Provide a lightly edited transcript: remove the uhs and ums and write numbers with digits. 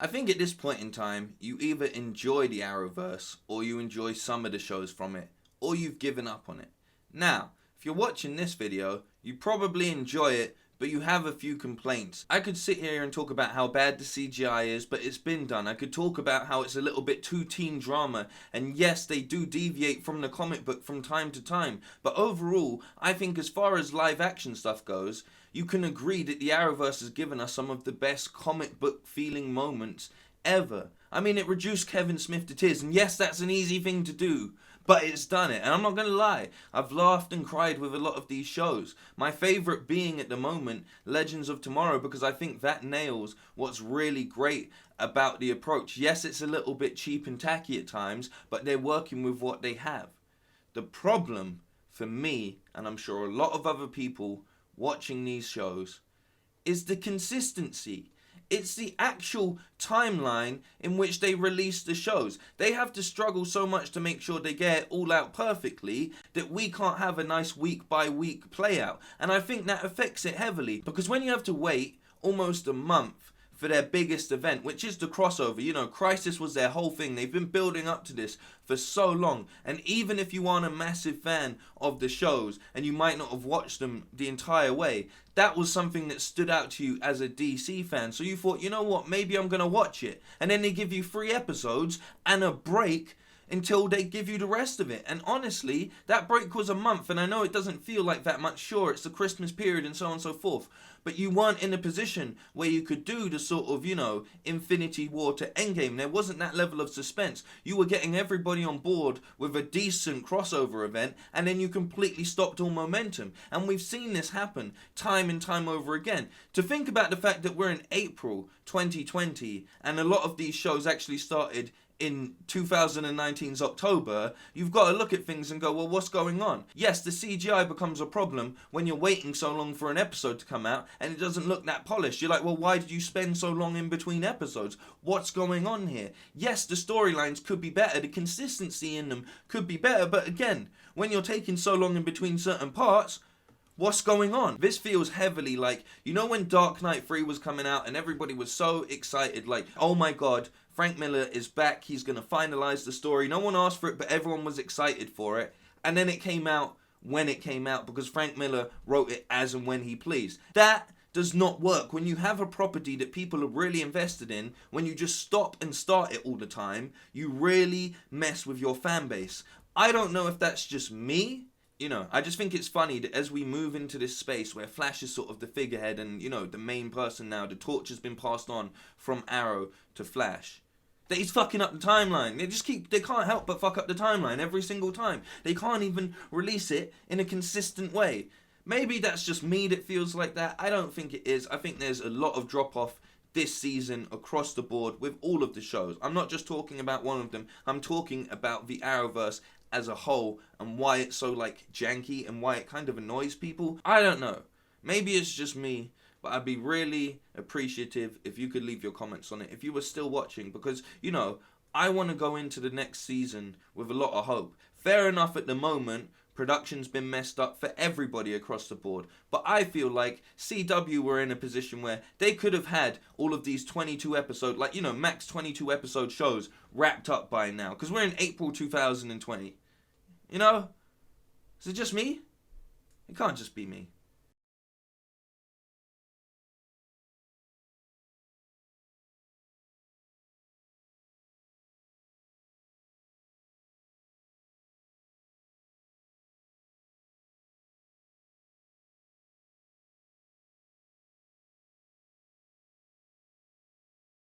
I think at this point in time, you either enjoy the Arrowverse, or you enjoy some of the shows from it, or you've given up on it. Now, if you're watching this video, you probably enjoy it, but you have a few complaints. I could sit here and talk about how bad the CGI is, but it's been done. I could talk about how it's a little bit too teen drama, and yes, they do deviate from the comic book from time to time, but overall, I think as far as live action stuff goes, you can agree that the Arrowverse has given us some of the best comic book feeling moments ever. I mean, it reduced Kevin Smith to tears, and yes, that's an easy thing to do, but it's done it. And I'm not going to lie, I've laughed and cried with a lot of these shows. My favourite being at the moment Legends of Tomorrow, because I think that nails what's really great about the approach. Yes, it's a little bit cheap and tacky at times, but they're working with what they have. The problem for me, and I'm sure a lot of other people watching these shows, is the consistency. It's the actual timeline in which they release the shows. They have to struggle so much to make sure they get it all out perfectly that we can't have a nice week by week play out. And I think that affects it heavily, because when you have to wait almost a month for their biggest event, which is the crossover. You know, Crisis was their whole thing. They've been building up to this for so long. And even if you aren't a massive fan of the shows, and you might not have watched them the entire way, that was something that stood out to you as a DC fan. So you thought, you know what, maybe I'm going to watch it. And then they give you 3 episodes and a break until they give you the rest of it. And honestly, that break was a month, and I know it doesn't feel like that much. Sure, it's the Christmas period and so on and so forth, but you weren't in a position where you could do the sort of, you know, Infinity War to Endgame. There wasn't that level of suspense. You were getting everybody on board with a decent crossover event, and then you completely stopped all momentum. And we've seen this happen time and time over again. To think about the fact that we're in April 2020, and a lot of these shows actually started in 2019's October, you've got to look at things and go, well, what's going on? Yes, the CGI becomes a problem when you're waiting so long for an episode to come out and it doesn't look that polished. You're like, well, why did you spend so long in between episodes? What's going on here? Yes, the storylines could be better, the consistency in them could be better, but again, when you're taking so long in between certain parts, what's going on? This feels heavily like, you know when Dark Knight 3 was coming out and everybody was so excited, like, oh my god, Frank Miller is back, he's going to finalize the story. No one asked for it, but everyone was excited for it. And then it came out when it came out because Frank Miller wrote it as and when he pleased. That does not work. When you have a property that people are really invested in, when you just stop and start it all the time, you really mess with your fan base. I don't know if that's just me. You know, I just think it's funny that as we move into this space where Flash is sort of the figurehead and, you know, the main person now, the torch has been passed on from Arrow to Flash, that he's fucking up the timeline. They can't help but fuck up the timeline every single time. They can't even release it in a consistent way. Maybe that's just me that feels like that. I don't think it is. I think there's a lot of drop-off this season across the board with all of the shows. I'm not just talking about one of them. I'm talking about the Arrowverse as a whole and why it's so, like, janky and why it kind of annoys people. I don't know. Maybe it's just me. But I'd be really appreciative if you could leave your comments on it, if you were still watching, because, you know, I want to go into the next season with a lot of hope. Fair enough, at the moment, production's been messed up for everybody across the board, but I feel like CW were in a position where they could have had all of these 22 episode, like, you know, max 22 episode shows wrapped up by now, because we're in April 2020. You know? Is it just me? It can't just be me.